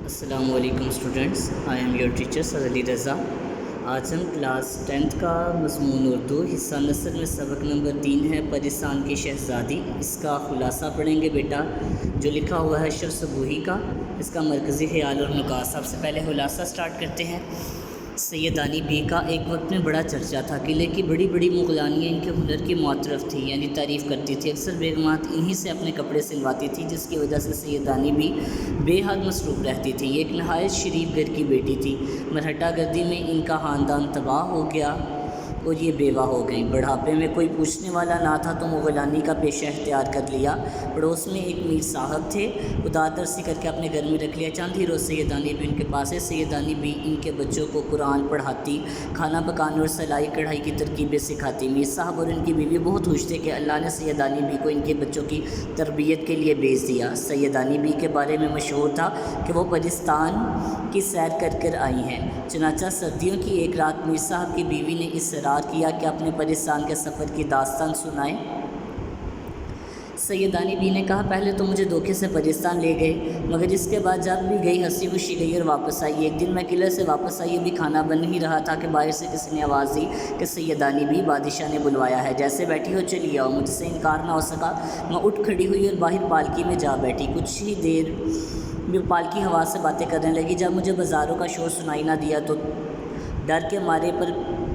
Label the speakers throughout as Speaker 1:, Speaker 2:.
Speaker 1: السلام علیکم students, I am your teacher sir Ali Raza. آج ہم کلاس 10th کا مضمون اردو حصہ نثر میں سبق نمبر 3 ہے پاکستان کی شہزادی۔ اس کا خلاصہ پڑھیں گے بیٹا، جو لکھا ہوا ہے اشرف صبوحی کا۔ اس کا مرکزی خیال اور نکات۔ سب سے پہلے خلاصہ سٹارٹ کرتے ہیں۔ سیدانی بی کا ایک وقت میں بڑا چرچا تھا۔ قلعے کی بڑی بڑی مغلانیاں ان کے ہنر کی معترف تھی، یعنی تعریف کرتی تھی۔ اکثر بیگمات انہی سے اپنے کپڑے سلواتی تھی، جس کی وجہ سے سیدانی بی بے حد مصروف رہتی تھی۔ یہ ایک نہایت شریف گھر کی بیٹی تھی۔ مرہٹہ گردی میں ان کا خاندان تباہ ہو گیا اور یہ بیوہ ہو گئیں۔ بڑھاپے میں کوئی پوچھنے والا نہ تھا تو مغلانی کا پیشہ اختیار کر لیا۔ پڑوس میں ایک میر صاحب تھے، خدا ترسی کر کے اپنے گھر میں رکھ لیا۔ چند ہی روز سیدانی بھی ان کے پاس ہے۔ سیدانی بھی ان کے بچوں کو قرآن پڑھاتی، کھانا پکانے اور سلائی کڑھائی کی ترکیبیں سکھاتی۔ میر صاحب اور ان کی بیوی بہت خوش تھے کہ اللہ نے سیدانی بی کو ان کے بچوں کی تربیت کے لیے بھیج دیا۔ سیدانی بی کے بارے میں مشہور تھا کہ وہ پاکستان کی سیر کر کر آئی ہیں۔ چنانچہ سردیوں کی ایک رات میر صاحب کی بیوی نے اصرار کیا کہ اپنے پاکستان کے سفر کی داستان سنائیں۔ سیدانی بی نے کہا، پہلے تو مجھے دھوکے سے پاکستان لے گئے، مگر اس کے بعد جب بھی گئی ہنسی خوشی گئی اور واپس آئی۔ ایک دن میں قلعے سے واپس آئی، ابھی کھانا بن نہیں رہا تھا کہ باہر سے کسی نے آواز دی کہ سیدانی بی، بادشاہ نے بلوایا ہے، جیسے بیٹھی ہو چلی آؤ۔ مجھ سے انکار نہ ہو سکا۔ میں اٹھ کھڑی ہوئی اور باہر پالکی میں جا بیٹھی۔ کچھ ہی دیر میں پالکی ہوا سے باتیں کرنے لگی۔ جب مجھے بازاروں کا شور سنائی نہ دیا تو ڈر کے مارے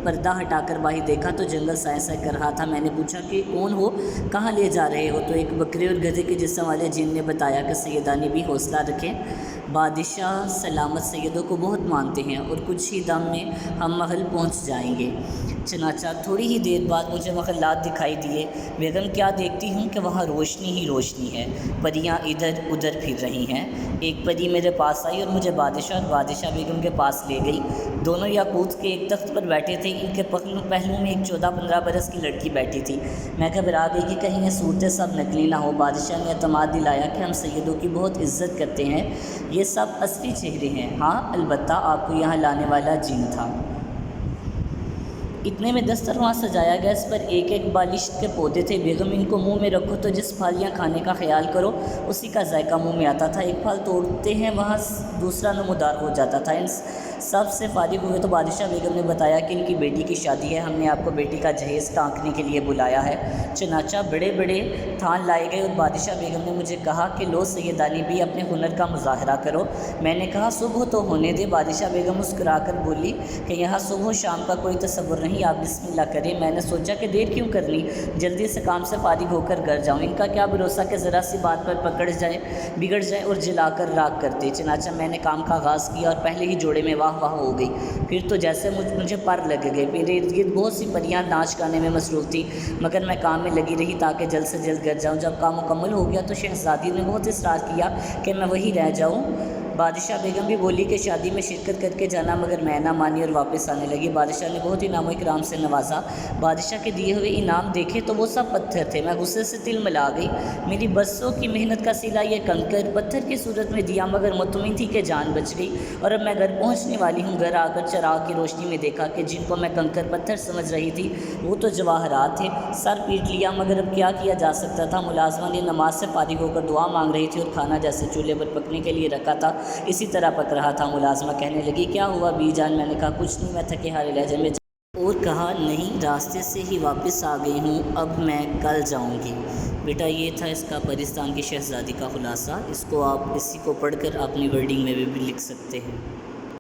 Speaker 1: پردہ ہٹا کر باہر دیکھا تو جنگل سائے سائے کر رہا تھا۔ میں نے پوچھا کہ کون ہو، کہاں لے جا رہے ہو؟ تو ایک بکرے اور گدھے کے جسم والے جن نے بتایا کہ سیدانی بھی حوصلہ رکھیں، بادشاہ سلامت سیدوں کو بہت مانتے ہیں اور کچھ ہی دم میں ہم محل پہنچ جائیں گے۔ چنانچہ تھوڑی ہی دیر بعد مجھے محلات دکھائی دیے۔ بیگم، کیا دیکھتی ہوں کہ وہاں روشنی ہی روشنی ہے، پریاں ادھر ادھر پھر رہی ہیں۔ ایک پری میرے پاس آئی اور مجھے بادشاہ اور بادشاہ بیگم کے پاس لے گئی۔ دونوں یاقوت کے ایک تخت پر بیٹھے تھے۔ ان کے پہلو میں ایک 14-15 برس کی لڑکی بیٹھی تھی۔ میں گھبرا گئی کہ کہیں یہ صورتیں سب نقلی نہ ہو۔ بادشاہ نے اعتماد دلایا کہ ہم سیدوں کی بہت عزت کرتے ہیں، یہ سب اصلی چہرے ہیں۔ ہاں، البتہ آپ کو یہاں لانے والا جن تھا۔ اتنے میں دسترخوان سجایا گیا، اس پر ایک ایک بالشت کے پودے تھے۔ بیگم، ان کو منہ میں رکھو تو جس پھل یا کھانے کا خیال کرو اسی کا ذائقہ منہ میں آتا تھا۔ ایک پھل توڑتے ہیں وہاں دوسرا نمودار ہو جاتا تھا۔ ان سب سے فارغ ہوئے تو بادشاہ بیگم نے بتایا کہ ان کی بیٹی کی شادی ہے، ہم نے آپ کو بیٹی کا جہیز ٹانکنے کے لیے بلایا ہے۔ چنانچہ بڑے بڑے تھان لائے گئے اور بادشاہ بیگم نے مجھے کہا کہ لو سیدانی بھی اپنے ہنر کا مظاہرہ کرو۔ میں نے کہا، صبح تو ہونے دے۔ بادشاہ بیگم مسکرا کر بولی کہ یہاں صبح و شام کا کوئی تصور نہیں، آپ بسم اللہ کریں۔ میں نے سوچا کہ دیر کیوں کرنی، جلدی سے کام سے فارغ ہو کر گھر جاؤں۔ ان کا کیا بھروسہ کہ ذرا سی بات پر بگڑ جائیں اور جلا کر راکھ کرتے۔ چنانچہ میں نے کام کا آغاز کیا اور پہلے ہی جوڑے میں واہ واہ ہو گئی۔ پھر تو جیسے مجھے پر لگ گئے۔ میرے ارد گرد بہت سی پریاں ناچ گانے میں مصروف تھیں، مگر میں کام میں لگی رہی تاکہ جلد سے جلد گھر جاؤں۔ جب کام مکمل ہو گیا تو شہزادی نے بہت اصرار کیا کہ میں وہی رہ جاؤں۔ بادشاہ بیگم بھی بولی کہ شادی میں شرکت کر کے جانا، مگر میں نہ مانی اور واپس آنے لگی۔ بادشاہ نے بہت انعام و اکرام سے نوازا۔ بادشاہ کے دیے ہوئے انعام دیکھے تو وہ سب پتھر تھے۔ میں غصے سے تل ملا گئی۔ میری برسوں کی محنت کا صلہ یہ کنکر پتھر کی صورت میں دیا، مگر مطمئن تھی کہ جان بچ گئی۔ اور اب میں گھر پہنچنے والی ہوں۔ گھر آ کر چراغ کی روشنی میں دیکھا کہ جن کو میں کنکر پتھر سمجھ رہی تھی وہ تو جواہرات تھے۔ سر پیٹ لیا، مگر اب کیا کیا جا سکتا تھا۔ ملازمہ نے نماز سے فارغ ہو کر دعا مانگ رہی تھی اور کھانا جیسے چولہے پر پکنے کے لیے رکھا تھا اسی طرح پک رہا تھا۔ ملازمہ کہنے لگی، کیا ہوا بی جان؟ میں نے کہا، کچھ نہیں۔ میں تھکے ہارے لہجے میں اور کہا، نہیں، راستے سے ہی واپس آ گئی ہوں، اب میں کل جاؤں گی۔ بیٹا، یہ تھا اس کا پاکستان کی شہزادی کا خلاصہ۔ اس کو آپ اسی کو پڑھ کر اپنی ورڈنگ میں بھی لکھ سکتے ہیں۔